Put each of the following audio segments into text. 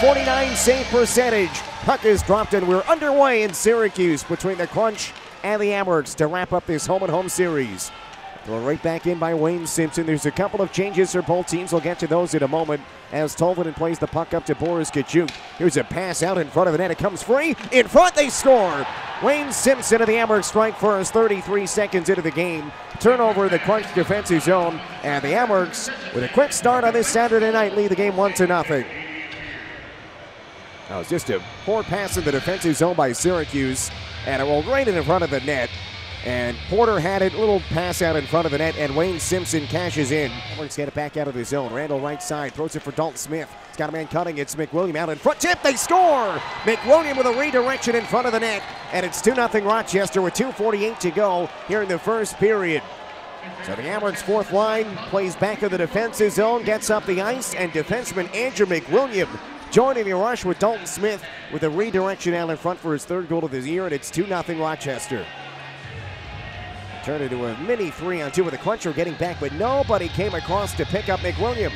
.349 save percentage. Puck is dropped and we're underway in Syracuse between the Crunch and the Amherst to wrap up this home-and-home series. Thrown right back in by Wayne Simpson. There's a couple of changes for both teams. We'll get to those in a moment as Tolvanen plays the puck up to Boris Tkachuk. Here's a pass out in front of the net. It comes free. In front, they score. Wayne Simpson of the Amherst strike first, 33 seconds into the game. Turnover in the Crunch defensive zone. And the Amherst, with a quick start on this Saturday night, lead the game 1-0. That was just a poor pass in the defensive zone by Syracuse. And it rolled right in front of the net. And Porter had it, little pass out in front of the net, and Wayne Simpson cashes in. Let's get it back out of the zone. Randall right side, throws it for Dalton Smith. He's got a man cutting, it's McWilliam out in front. Tip, they score! McWilliam with a redirection in front of the net. And it's 2-0 Rochester with 2:48 to go here in the first period. So the Amherst fourth line plays back in the defensive zone, gets up the ice, and defenseman Andrew McWilliam joining the rush with Dalton Smith with a redirection out in front for his third goal of the year, and it's 2-0 Rochester. Turned into a mini 3-on-2 with the Cruncher getting back, but nobody came across to pick up McWilliam.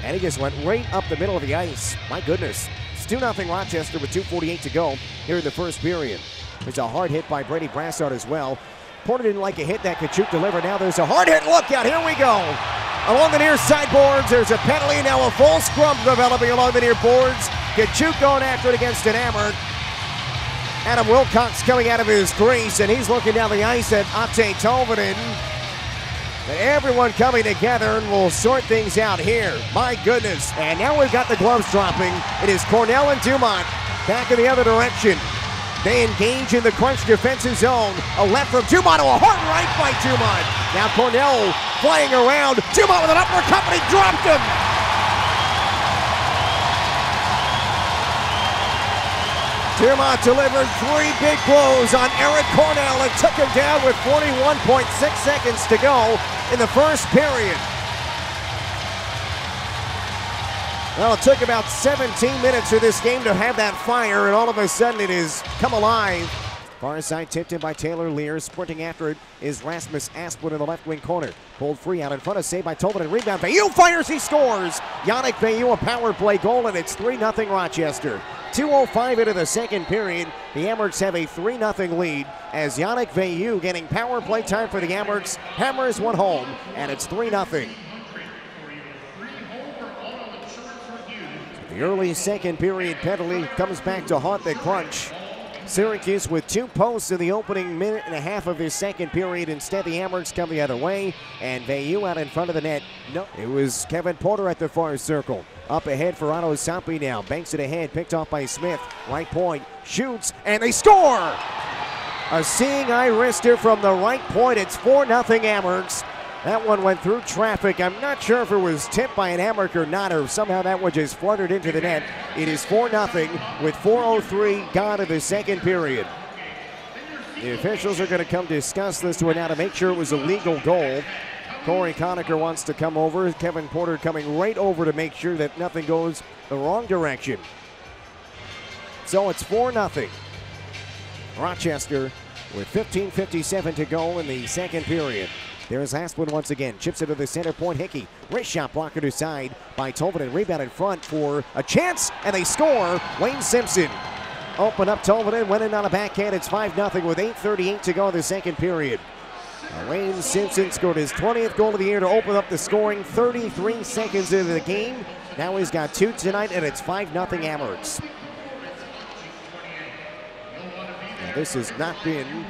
And he just went right up the middle of the ice. My goodness. It's 2-0 Rochester with 2:48 to go here in the first period. There's a hard hit by Brady Brassard as well. Porter didn't like a hit that Tkachuk delivered. Now there's a hard hit. Look out. Here we go. Along the near sideboards, there's a penalty. Now a full scrum developing along the near boards. Tkachuk going after it against an Amherst. Adam Wilcox coming out of his crease, and he's looking down the ice at Ate Tolvanen. And everyone coming together, and we'll sort things out here. My goodness. And now we've got the gloves dropping. It is Cornell and Dumont back in the other direction. They engage in the Crunch defensive zone. A left from Dumont, a hard right by Dumont. Now Cornell flying around. Dumont with an uppercut, but he dropped him. Dumont delivered three big blows on Eric Cornell and took him down with 41.6 seconds to go in the first period. Well, it took about 17 minutes for this game to have that fire, and all of a sudden it has come alive. Far side tipped in by Taylor Lear. Sprinting after it is Rasmus Asplund in the left wing corner. Pulled free out in front of save by Tolvanen. Rebound. Bayou fires, he scores. Yannick Bayou, a power play goal, and it's 3-0 Rochester. 2:05 into the second period. The Amherst have a 3-0 lead as Yannick Bayou getting power play time for the Amherst. Hammers one home, and it's 3-0. The early second period penalty comes back to haunt the Crunch. Syracuse with two posts in the opening minute and a half of his second period. Instead, the Amherst come the other way, and Bayou out in front of the net. No, it was Kevin Porter at the far circle. Up ahead for Otto Sampi now. Banks it ahead, picked off by Smith. Right point, shoots, and they score! A seeing eye wrister from the right point. It's 4-0 Amherst. That one went through traffic. I'm not sure if it was tipped by an Amherst or not, or somehow that one just fluttered into the net. It is 4-0 with 4:03 gone in the second period. The officials are going to come discuss this one now to make sure it was a legal goal. Corey Conacher wants to come over. Kevin Porter coming right over to make sure that nothing goes the wrong direction. So it's 4-0. Rochester with 15:57 to go in the second period. There's Asplund once again. Chips it to the center point. Hickey. Wrist shot blocked to side by Tolvanen. Rebound in front for a chance, and they score. Wayne Simpson open up Tolvanen. Went in on a backhand. It's 5-0 with 8:38 to go in the second period. Wayne Simpson scored his 20th goal of the year to open up the scoring 33 seconds into the game. Now he's got two tonight, and it's 5-0 Amherst. Now this has not been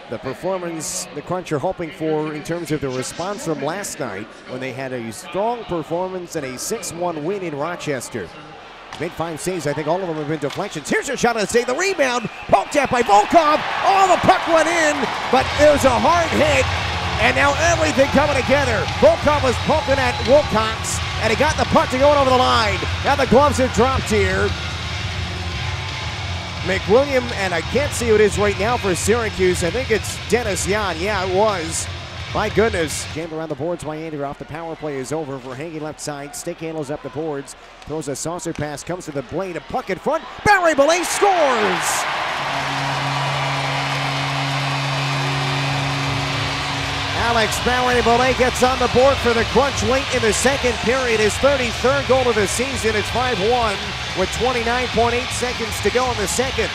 the performance the Crunch are hoping for in terms of the response from last night when they had a strong performance and a 6-1 win in Rochester. Made 5 saves. I think all of them have been deflections. Here's a shot on the save. The rebound poked at by Volkov. Oh, the puck went in, but there's a hard hit, and now everything coming together. Volkov was poking at Wilcox, and he got the puck to go over the line. Now the gloves are dropped here. McWilliam, and I can't see who it is right now for Syracuse. I think it's Dennis Yan. Yeah, it was. My goodness. Jammed around the boards by Andrew. Off the power play is over for hanging left side. Stick handles up the boards. Throws a saucer pass. Comes to the blade. A puck in front. Barry Belay scores! Alex Barry-Belay gets on the board for the Crunch late in the second period. His 33rd goal of the season. It's 5-1 with 29.8 seconds to go in the second.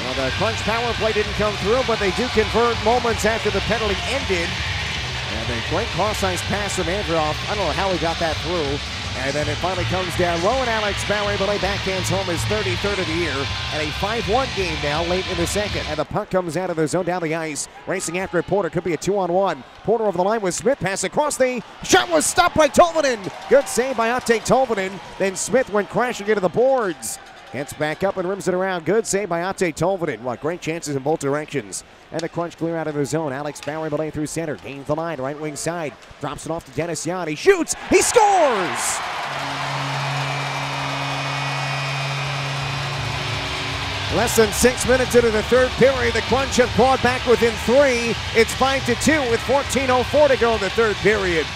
Well, the Crunch power play didn't come through, but they do convert moments after the penalty ended. And a great cross-ice pass from Androff. I don't know how he got that through. And then it finally comes down low, and Alex Barry-Belay backhands home his 33rd of the year. And a 5-1 game now late in the second. And the puck comes out of the zone down the ice. Racing after it, Porter. Could be a 2-on-1. Porter over the line with Smith. Pass across the shot was stopped by Tolvanen. Good save by Atte Tolvanen. Then Smith went crashing into the boards. Gets back up and rims it around. Good save by Atte Tolvanen. What great chances in both directions. And the Crunch clear out of the zone. Alex Barry-Belay through center. Gains the line. Right wing side. Drops it off to Dennis Jan. He shoots. He scores! Less than 6 minutes into the third period. The Crunch have clawed back within 3. It's 5-2 with 14:04 to go in the third period.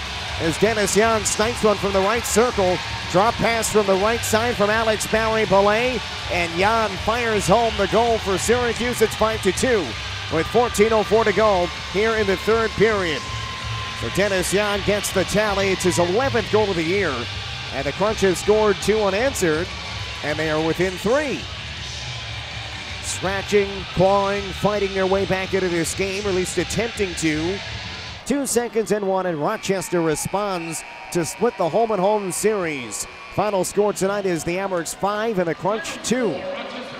As Dennis Jan snipes one from the right circle. Drop pass from the right side from Alex Barry-Belay. And Jan fires home the goal for Syracuse. It's 5-2 with 14:04 to go here in the third period. So Dennis Jan gets the tally. It's his 11th goal of the year. And the Crunch have scored 2 unanswered. And they are within 3. Scratching, clawing, fighting their way back into this game, or at least attempting to. 2 seconds and 1, and Rochester responds to split the home-and-home series. Final score tonight is the Amherst 5 and the Crunch 2.